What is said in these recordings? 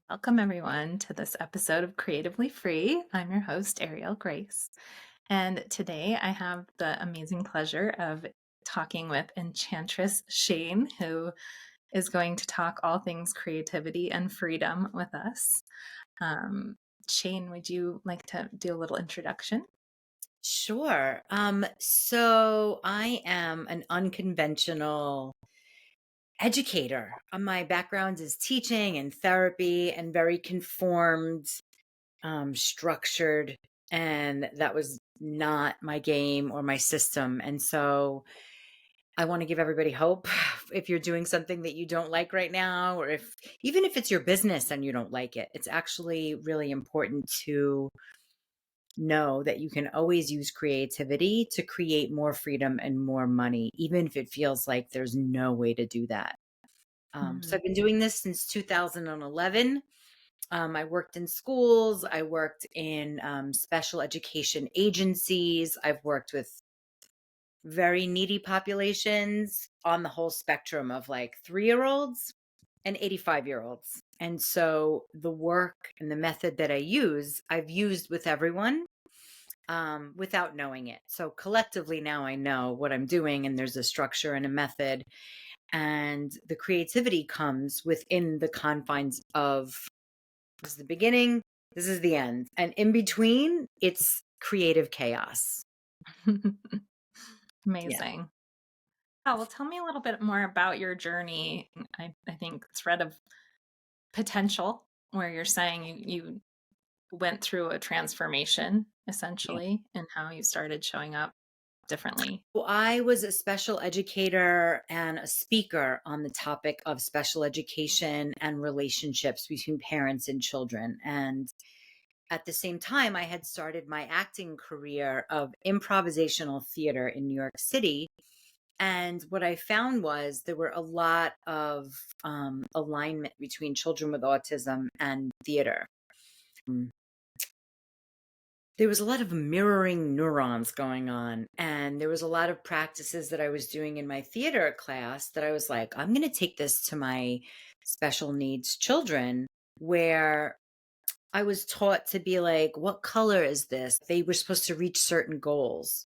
Welcome, everyone, to this episode of Creatively Free. I'm your host, Ariel Grace. And today I have the amazing pleasure of talking with Enchantress Shane, who is going to talk all things creativity and freedom with us. Um, Shane, would you like to do a little introduction? Sure. So I am an unconventional educator. My background is teaching and therapy and very conformed, structured, and that was not my game or my system. And so I want to give everybody hope if you're doing something that you don't like right now, or if even if it's your business and you don't like it, it's actually really important to know that you can always use creativity to create more freedom and more money, even if it feels like there's no way to do that. So Mm. I've been doing this since 2011. I worked in schools, I worked in special education agencies, I've worked with very needy populations on the whole spectrum of like 3-year olds and 85-year olds. And so the work and the method that I've used with everyone without knowing it. So collectively now I know what I'm doing and there's a structure and a method, and the creativity comes within the confines of this is the beginning, this is the end. And in between, it's creative chaos. Yeah. Amazing. Oh, well, tell me a little bit more about your journey. I think thread of potential, where you're saying you went through a transformation Yeah. essentially and how you started showing up differently. Well, I was a special educator and a speaker on the topic of special education and relationships between parents and children. And at the same time, I had started my acting career of improvisational theater in New York City. And what I found was there were a lot of alignment between children with autism and theater. Mm. There was a lot of mirroring neurons going on. And there was a lot of practices that I was doing in my theater class that I was like, I'm going to take this to my special needs children, where I was taught to be like, what color is this? They were supposed to reach certain goals,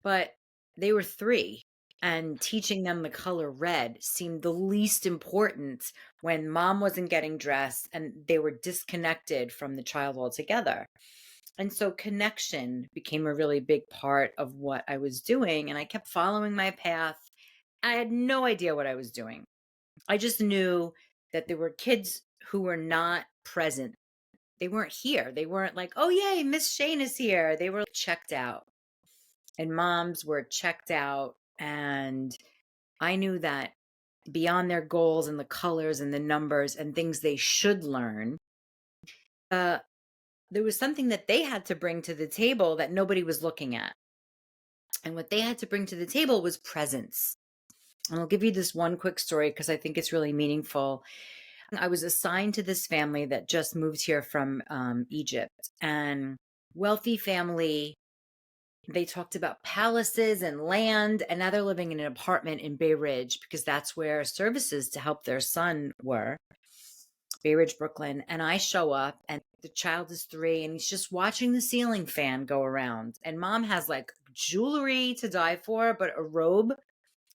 but they were 3. And teaching them the color red seemed the least important when mom wasn't getting dressed and they were disconnected from the child altogether. And so connection became a really big part of what I was doing. And I kept following my path. I had no idea what I was doing. I just knew that there were kids who were not present. They weren't here. They weren't like, oh, yay, Miss Shane is here. They were checked out, and moms were checked out. And I knew that beyond their goals and the colors and the numbers and things they should learn, uh, there was something that they had to bring to the table that nobody was looking at. And what they had to bring to the table was presence. And I'll give you this one quick story because I think it's really meaningful. I was assigned to this family that just moved here from Egypt, and wealthy family. They talked about palaces and land, and now they're living in an apartment in Bay Ridge because that's where services to help their son were. Bay Ridge, Brooklyn. And I show up, and the child is 3, and he's just watching the ceiling fan go around. And mom has like jewelry to die for, but a robe,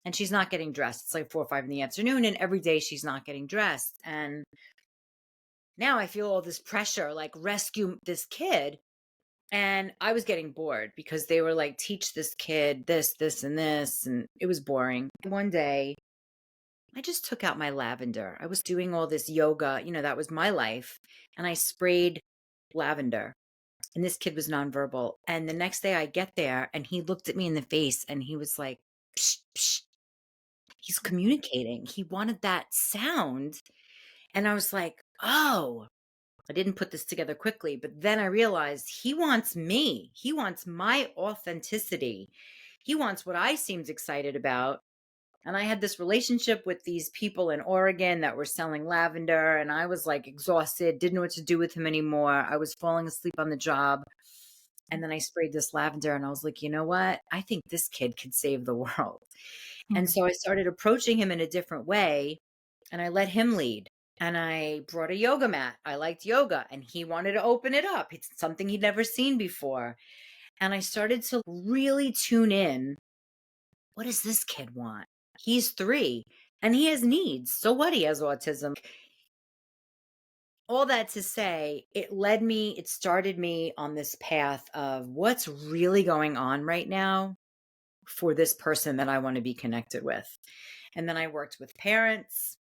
and she's not getting dressed. It's like 4 or 5 in the afternoon, and every day she's not getting dressed. And now I feel all this pressure, like rescue this kid. And I was getting bored because they were like, teach this kid this, this, and this. And it was boring. One day, I just took out my lavender. I was doing all this yoga, that was my life. And I sprayed lavender. And this kid was nonverbal. And the next day I get there and he looked at me in the face and he was like, psh, psh. He's communicating. He wanted that sound. And I was like, oh, I didn't put this together quickly, but then I realized he wants me. He wants my authenticity. He wants what I seemed excited about. And I had this relationship with these people in Oregon that were selling lavender, and I was like exhausted, didn't know what to do with him anymore. I was falling asleep on the job. And then I sprayed this lavender and I was like, you know what? I think this kid could save the world. And Mm. so I started approaching him in a different way and I let him lead. And I brought a yoga mat. I liked yoga and he wanted to open it up. It's something he'd never seen before. And I started to really tune in. What does this kid want? He's 3 and he has needs. So what? He has autism. All that to say, it started me on this path of what's really going on right now for this person that I want to be connected with. And then I worked with parents.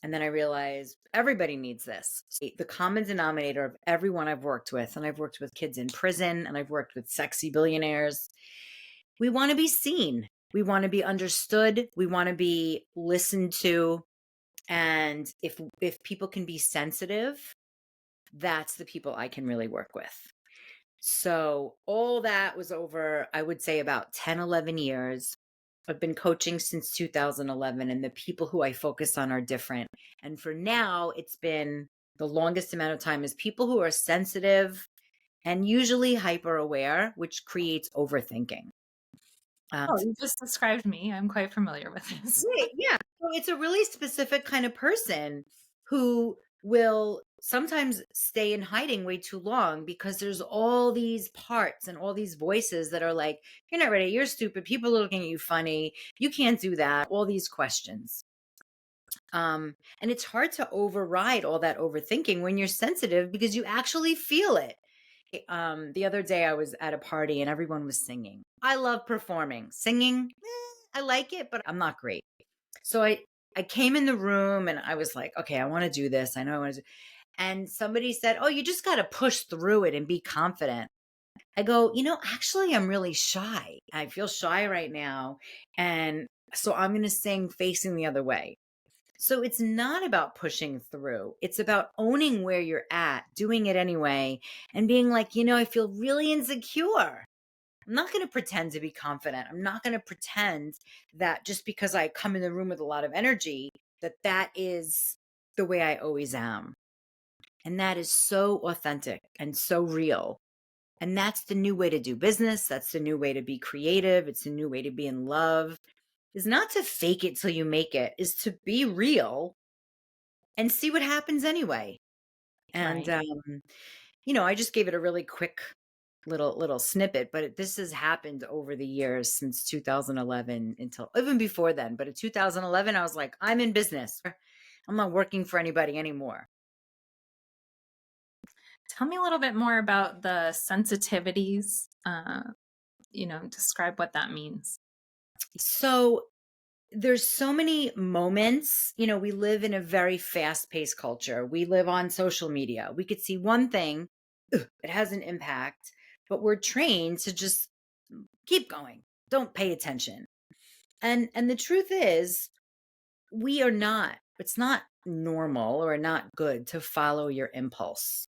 And then I realized everybody needs this. The common denominator of everyone I've worked with, and I've worked with kids in prison and I've worked with sexy billionaires, we want to be seen. We want to be understood. We want to be listened to. And if people can be sensitive, that's the people I can really work with. So all that was over, I would say about 10, 11 years. I've been coaching since 2011, and the people who I focus on are different. And for now, it's been the longest amount of time is people who are sensitive and usually hyper aware, which creates overthinking. Oh, you just described me. I'm quite familiar with this. Right, yeah. So it's a really specific kind of person who will sometimes stay in hiding way too long because there's all these parts and all these voices that are like, you're not ready, you're stupid, people are looking at you funny, you can't do that, all these questions. And it's hard to override all that overthinking when you're sensitive because you actually feel it. The other day I was at a party and everyone was singing. I love performing. Singing, I like it, but I'm not great. So I came in the room and I was like, okay, I want to do this. I know I want to do. And somebody said, "Oh, you just got to push through it and be confident." I go, actually, I'm really shy. I feel shy right now. And so I'm going to sing facing the other way. So it's not about pushing through. It's about owning where you're at, doing it anyway, and being like, I feel really insecure. I'm not going to pretend to be confident. I'm not going to pretend that just because I come in the room with a lot of energy, that is the way I always am. And that is so authentic and so real. And that's the new way to do business. That's the new way to be creative. It's the new way to be in love, is not to fake it till you make it, is to be real and see what happens anyway. And, Right. I just gave it a really quick little snippet, but this has happened over the years since 2011 until even before then. But in 2011, I was like, I'm in business. I'm not working for anybody anymore. Tell me a little bit more about the sensitivities. Describe what that means. So there's so many moments. We live in a very fast-paced culture. We live on social media. We could see one thing, ugh, it has an impact, but we're trained to just keep going. Don't pay attention. And the truth is, it's not normal or not good to follow your impulse.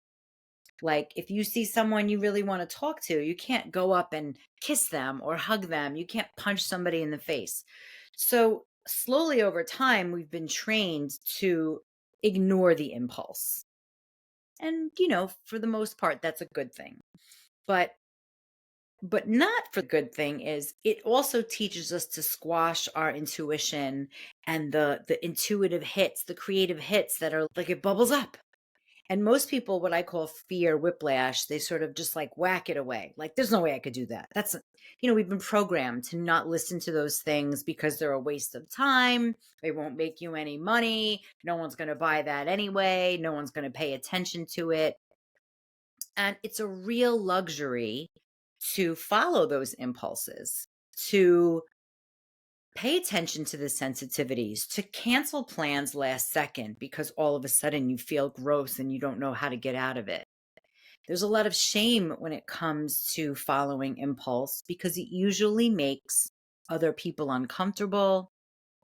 Like if you see someone you really want to talk to, you can't go up and kiss them or hug them. You can't punch somebody in the face. So slowly over time, we've been trained to ignore the impulse. And, for the most part, that's a good thing. But not for the good thing is it also teaches us to squash our intuition and the intuitive hits, the creative hits that are like it bubbles up. And most people, what I call fear whiplash, they sort of just like whack it away. Like, there's no way I could do that. We've been programmed to not listen to those things because they're a waste of time. They won't make you any money. No one's going to buy that anyway. No one's going to pay attention to it. And it's a real luxury to follow those impulses, to pay attention to the sensitivities, to cancel plans last second because all of a sudden you feel gross and you don't know how to get out of it. There's a lot of shame when it comes to following impulse because it usually makes other people uncomfortable.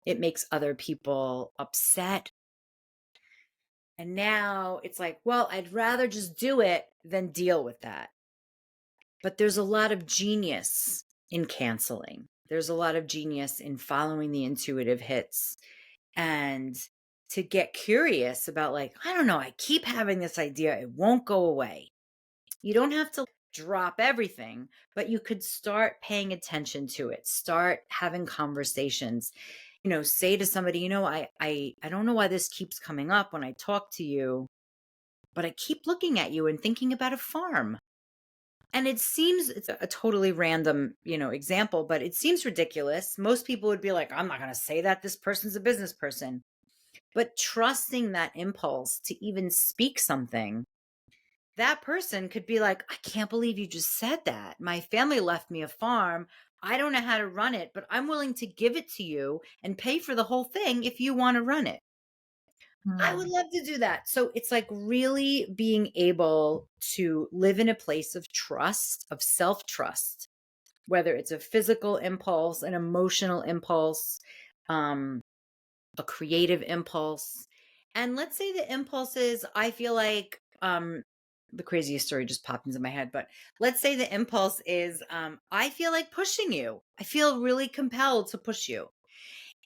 It makes other people upset. And now it's like, well, I'd rather just do it than deal with that. But there's a lot of genius in canceling. There's a lot of genius in following the intuitive hits and to get curious about, like, I don't know, I keep having this idea, it won't go away. You don't have to drop everything, but you could start paying attention to it, start having conversations. say to somebody, I don't know why this keeps coming up when I talk to you, but I keep looking at you and thinking about a farm. And it's a totally random, example, but it seems ridiculous. Most people would be like, I'm not going to say that. This person's a business person. But trusting that impulse to even speak something, that person could be like, I can't believe you just said that. My family left me a farm. I don't know how to run it, but I'm willing to give it to you and pay for the whole thing if you want to run it. I would Mm, love to do that. So it's like really being able to live in a place of trust, of self trust, whether it's a physical impulse, an emotional impulse, um, a creative impulse. And let's say the impulse is, I feel like, the craziest story just popped into my head, but let's say the impulse is, I feel like pushing you. I feel really compelled to push you.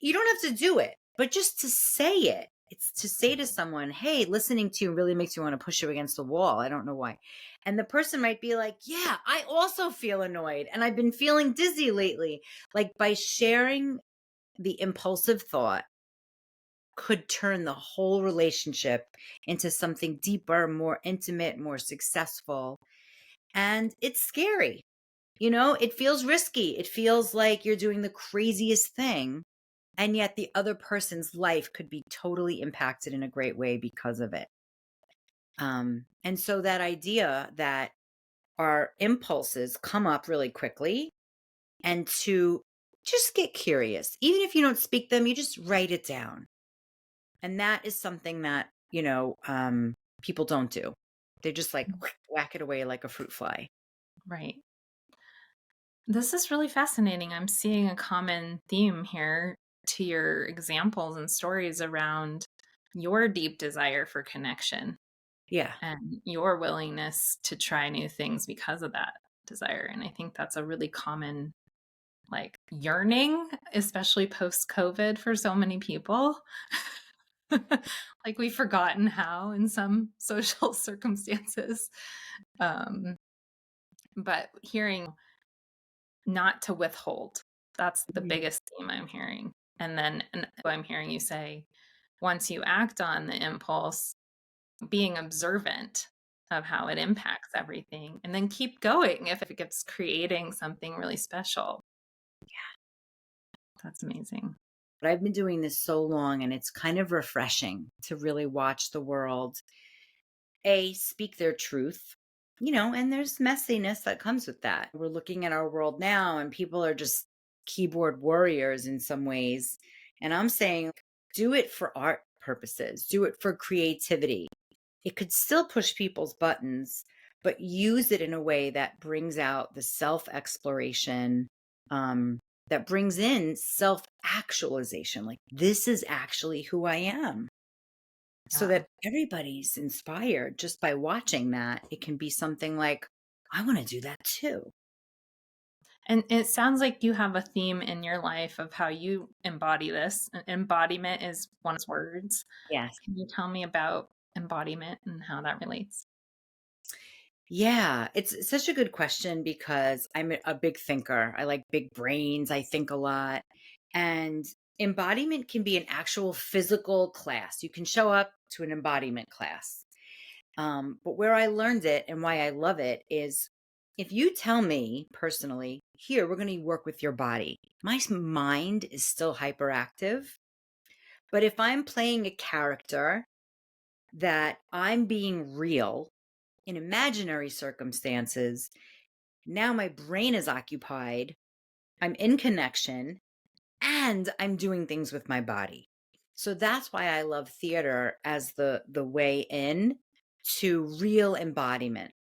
You don't have to do it, but just to say it. It's to say to someone, hey, listening to you really makes me want to push you against the wall. I don't know why. And the person might be like, yeah, I also feel annoyed and I've been feeling dizzy lately. Like by sharing the impulsive thought could turn the whole relationship into something deeper, more intimate, more successful. And it's scary. It feels risky. It feels like you're doing the craziest thing. And yet the other person's life could be totally impacted in a great way because of it. And so that idea that our impulses come up really quickly and to just get curious, even if you don't speak them, you just write it down. And that is something that, people don't do. They just like whack it away like a fruit fly. right. This is really fascinating. I'm seeing a common theme here to your examples and stories around your deep desire for connection Yeah. and your willingness to try new things because of that desire. And I think that's a really common like yearning, especially post COVID for so many people. Like we've forgotten how in some social circumstances. Um, but hearing not to withhold, that's the Mhm. biggest theme I'm hearing. And I'm hearing you say, once you act on the impulse, being observant of how it impacts everything, and then keep going if it gets creating something really special. That's amazing. But I've been doing this so long and it's kind of refreshing to really watch the world speak their truth, and there's messiness that comes with that. We're looking at our world now and people are just keyboard warriors in some ways. And I'm saying, do it for art purposes, do it for creativity. It could still push people's buttons, but use it in a way that brings out the self exploration, that brings in self actualization. Like, this is actually who I am. So Yeah. that everybody's inspired just by watching that. It can be something like, I want to do that too. And it sounds like you have a theme in your life of how you embody this. Embodiment is one of those words. Yes. Can you tell me about embodiment and how that relates? Yeah, it's such a good question because I'm a big thinker. I like big brains. I think a lot. And embodiment can be an actual physical class. You can show up to an embodiment class. But where I learned it and why I love it is if you tell me personally, here, we're going to work with your body, my mind is still hyperactive. But if I'm playing a character that I'm being real in imaginary circumstances, now my brain is occupied, I'm in connection, and I'm doing things with my body. So that's why I love theater as the way in to real embodiment.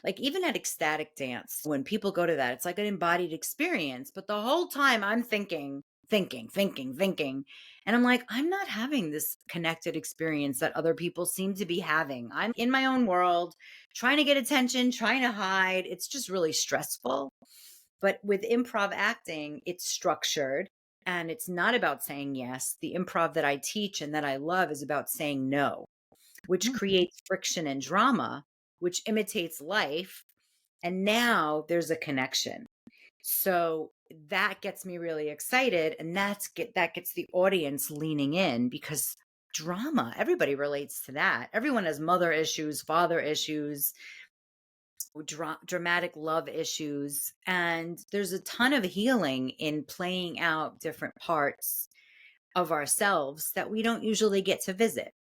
Like even at ecstatic dance, when people go to that, it's like an embodied experience. But the whole time I'm thinking. And I'm like, I'm not having this connected experience that other people seem to be having. I'm in my own world, trying to get attention, trying to hide. It's just really stressful. But with improv acting, it's structured and it's not about saying yes. The improv that I teach and that I love is about saying no, which Mm, creates friction and drama, which imitates life. And now there's a connection. So that gets me really excited, and that gets the audience leaning in because drama, everybody relates to that. Everyone has mother issues, father issues, dramatic love issues, and there's a ton of healing in playing out different parts of ourselves that we don't usually get to visit.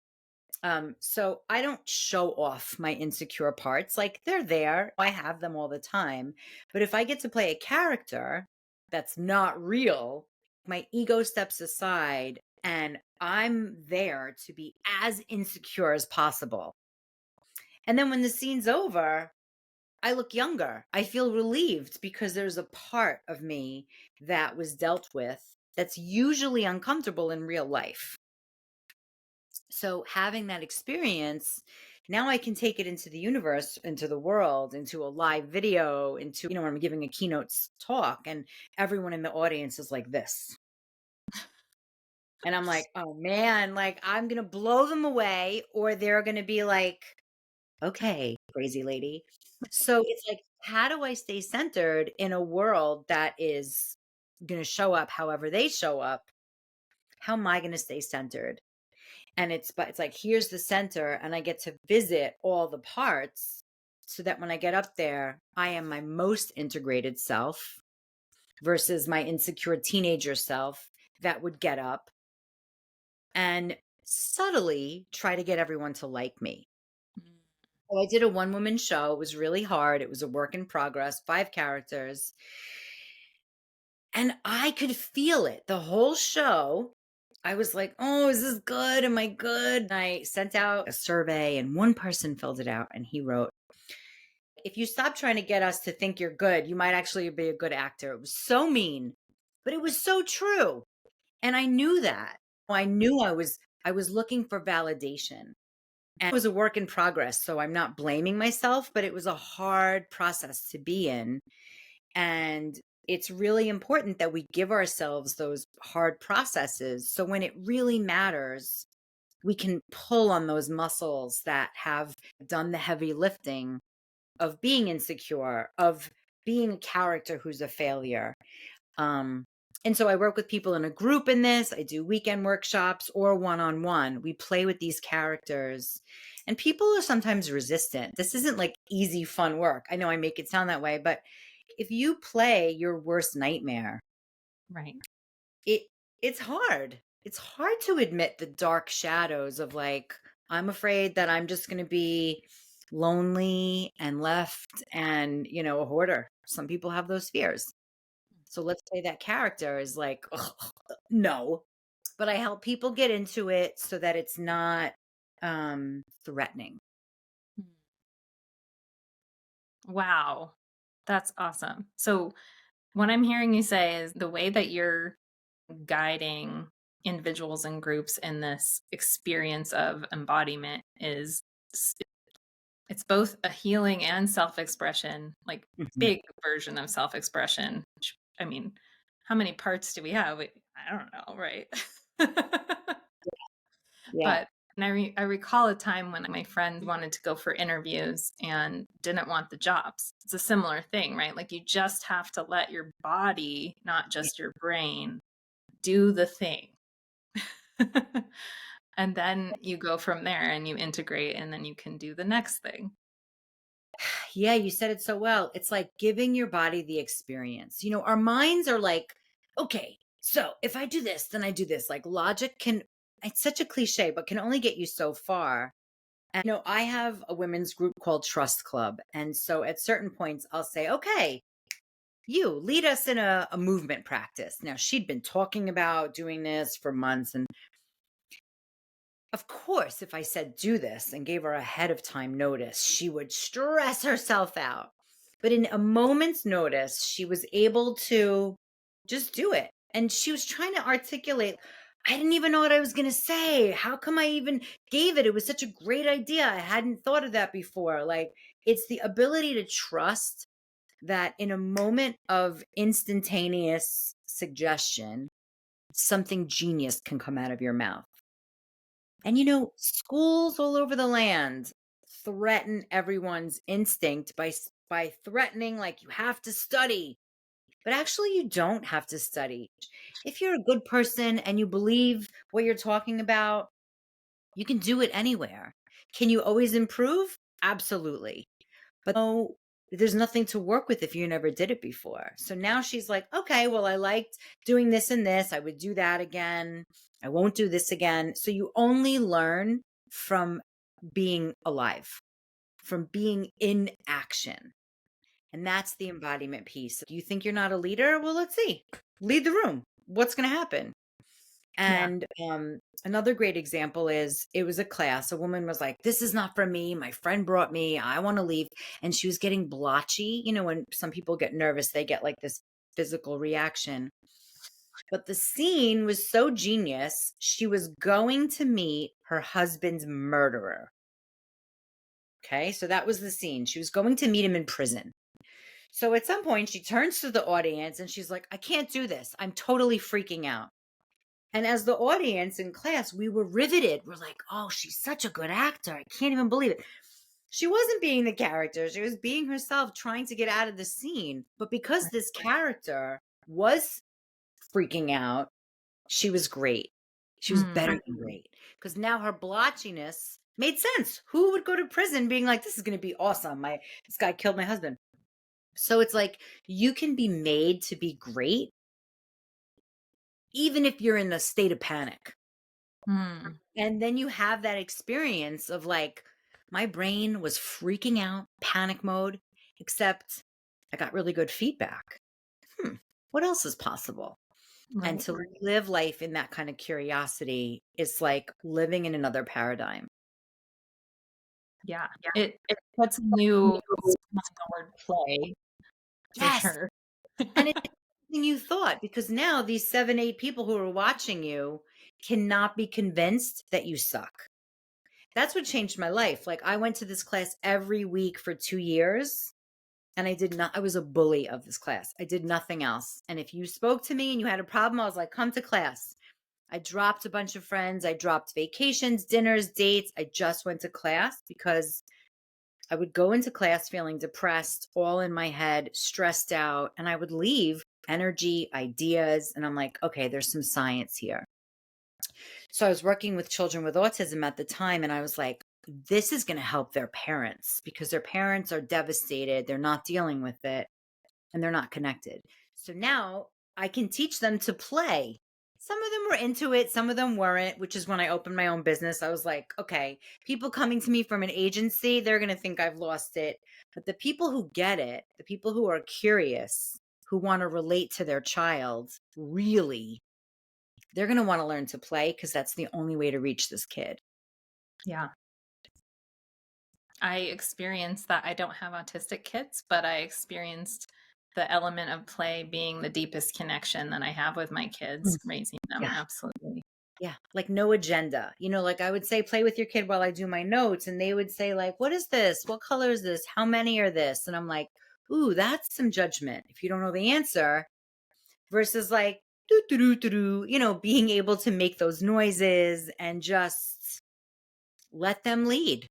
So I don't show off my insecure parts. Like, they're there. I have them all the time. But if I get to play a character that's not real, my ego steps aside and I'm there to be as insecure as possible. And then when the scene's over, I look younger. I feel relieved because there's a part of me that was dealt with that's usually uncomfortable in real life. So having that experience, now I can take it into the universe, into the world, into a live video, into, when I'm giving a keynote talk and everyone in the audience is like this. And I'm like, oh man, like I'm going to blow them away, or they're going to be like, okay, crazy lady. So it's like, how do I stay centered in a world that is going to show up however they show up? How am I going to stay centered? And it's like, here's the center, and I get to visit all the parts so that when I get up there, I am my most integrated self versus my insecure teenager self that would get up and subtly try to get everyone to like me. Mm. So I did a one woman show. It was really hard. It was a work in progress, 5 characters. And I could feel it the whole show. I was like, oh, is this good? Am I good? And I sent out a survey, and one person filled it out, and he wrote, if you stop trying to get us to think you're good, you might actually be a good actor. It was so mean, but it was so true. And I knew that. I knew I was looking for validation. And it was a work in progress. So I'm not blaming myself, but it was a hard process to be in. And it's really important that we give ourselves those hard processes. So when it really matters, we can pull on those muscles that have done the heavy lifting of being insecure, of being a character who's a failure. Um, and so I work with people in a group in this. I do weekend workshops or one-on-one. We play with these characters, and people are sometimes resistant. This isn't like easy, fun work. I know I make it sound that way, but if you play your worst nightmare, Right. it it's hard. It's hard to admit the dark shadows of, like, I'm afraid that I'm just going to be lonely and left and, a hoarder. Some people have those fears. So let's say that character is like, "Ugh, no," but I help people get into it so that it's not threatening. Mm. Wow. That's awesome. So, what I'm hearing you say is the way that you're guiding individuals and groups in this experience of embodiment is s- it's both a healing and self-expression, like Mhm. big version of self-expression. Which, I mean, how many parts do we have? I don't know, right? Yeah. But and I recall a time when my friend wanted to go for interviews and didn't want the jobs. It's a similar thing, right? Like you just have to let your body, not just your brain, do the thing. And then you go from there and you integrate and then you can do the next thing. Yeah, you said it so well. It's like giving your body the experience. Our minds are like, okay, so if I do this, then I do this. Like, logic it's such a cliche, but can only get you so far. And, I have a women's group called Trust Club. And so at certain points, I'll say, okay, you lead us in a movement practice. Now, she'd been talking about doing this for months. And of course, if I said do this and gave her ahead of time notice, she would stress herself out. But in a moment's notice, she was able to just do it. And she was trying to articulate, I didn't even know what I was going to say. How come I even gave it? It was such a great idea. I hadn't thought of that before. Like, it's the ability to trust that in a moment of instantaneous suggestion, something genius can come out of your mouth. And schools all over the land threaten everyone's instinct by threatening, like, you have to study. But actually, you don't have to study. If you're a good person and you believe what you're talking about, you can do it anywhere. Can you always improve? Absolutely. But no, there's nothing to work with if you never did it before. So now she's like, okay, well, I liked doing this and this. I would do that again. I won't do this again. So you only learn from being alive, from being in action. And that's the embodiment piece. You think you're not a leader? Well, let's see. Lead the room. What's going to happen? Yeah. And another great example is it was a class. A woman was like, this is not for me. My friend brought me. I want to leave. And she was getting blotchy. You know, when some people get nervous, they get like this physical reaction. But the scene was so genius. She was going to meet her husband's murderer. Okay. So that was the scene. She was going to meet him in prison. So at some point, she turns to the audience and she's like, I can't do this. I'm totally freaking out. And as the audience in class, we were riveted. We're like, oh, she's such a good actor. I can't even believe it. She wasn't being the character. She was being herself, trying to get out of the scene. But because this character was freaking out, she was great. She was Mm, better than great. Because now her blotchiness made sense. Who would go to prison being like, this is going to be awesome. This guy killed my husband. So it's like you can be made to be great, even if you're in a state of panic. mm. And then you have that experience of like, my brain was freaking out, panic mode, except I got really good feedback. What else is possible? And Right. to live life in that kind of curiosity is like living in another paradigm. Yeah. It puts a new spin on the word play for Yes. sure. And it's something you thought because now these 7, 8 people who are watching you cannot be convinced that you suck. That's what changed my life. Like I went to this class every week for 2 years and I was a bully of this class. I did nothing else. And if you spoke to me and you had a problem, I was like, come to class. I dropped a bunch of friends. I dropped vacations, dinners, dates. I just went to class because I would go into class feeling depressed, all in my head, stressed out, and I would leave energy, ideas. And I'm like, okay, there's some science here. So I was working with children with autism at the time, and I was like, this is going to help their parents because their parents are devastated. They're not dealing with it and they're not connected. So now I can teach them to play. Some of them were into it, some of them weren't, which is when I opened my own business. I was like, okay, people coming to me from an agency, they're going to think I've lost it. But the people who get it, the people who are curious, who want to relate to their child, really, they're going to want to learn to play because that's the only way to reach this kid. Yeah. I experienced that. I don't have autistic kids, but I experienced the element of play being the deepest connection that I have with my kids, Mm. raising them. Yeah. Absolutely. Yeah, like no agenda. You know, like I would say, play with your kid while I do my notes, and they would say, like, what is this? What color is this? How many are this? And I'm like, ooh, that's some judgment if you don't know the answer, versus like, doo doo doo doo doo, you know, being able to make those noises and just let them lead.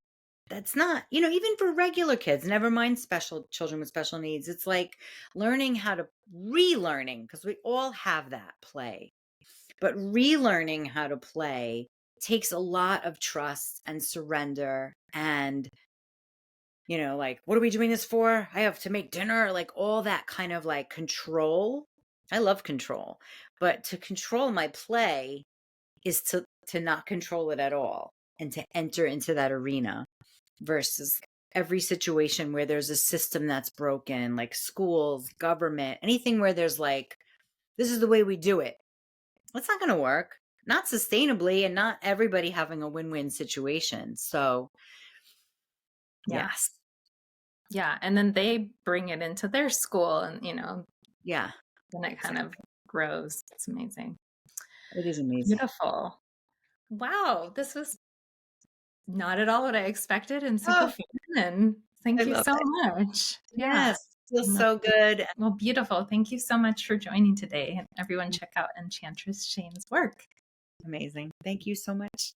That's not, you know, even for regular kids, never mind special children with special needs. It's like learning how to relearning, because we all have that play. But relearning how to play takes a lot of trust and surrender and, you know, like, what are we doing this for? I have to make dinner, like all that kind of like control. I love control, but to control my play is to not control it at all and to enter into that arena versus every situation where there's a system that's broken, like schools, government, anything where there's like, this is the way we do it. That's not going to work. Not sustainably and not everybody having a win-win situation. So, Yeah. yes. Yeah. And then they bring it into their school and, Yeah, then it kind exactly. of grows. It's amazing. It is amazing. Beautiful. Wow. This was not at all what I expected and super Oh, fun. And I thank you love so it. much. Yeah. Yes, feels so good. Well, beautiful. Thank you so much for joining today. And everyone check out Enchantress Shane's work. Amazing. Thank you so much.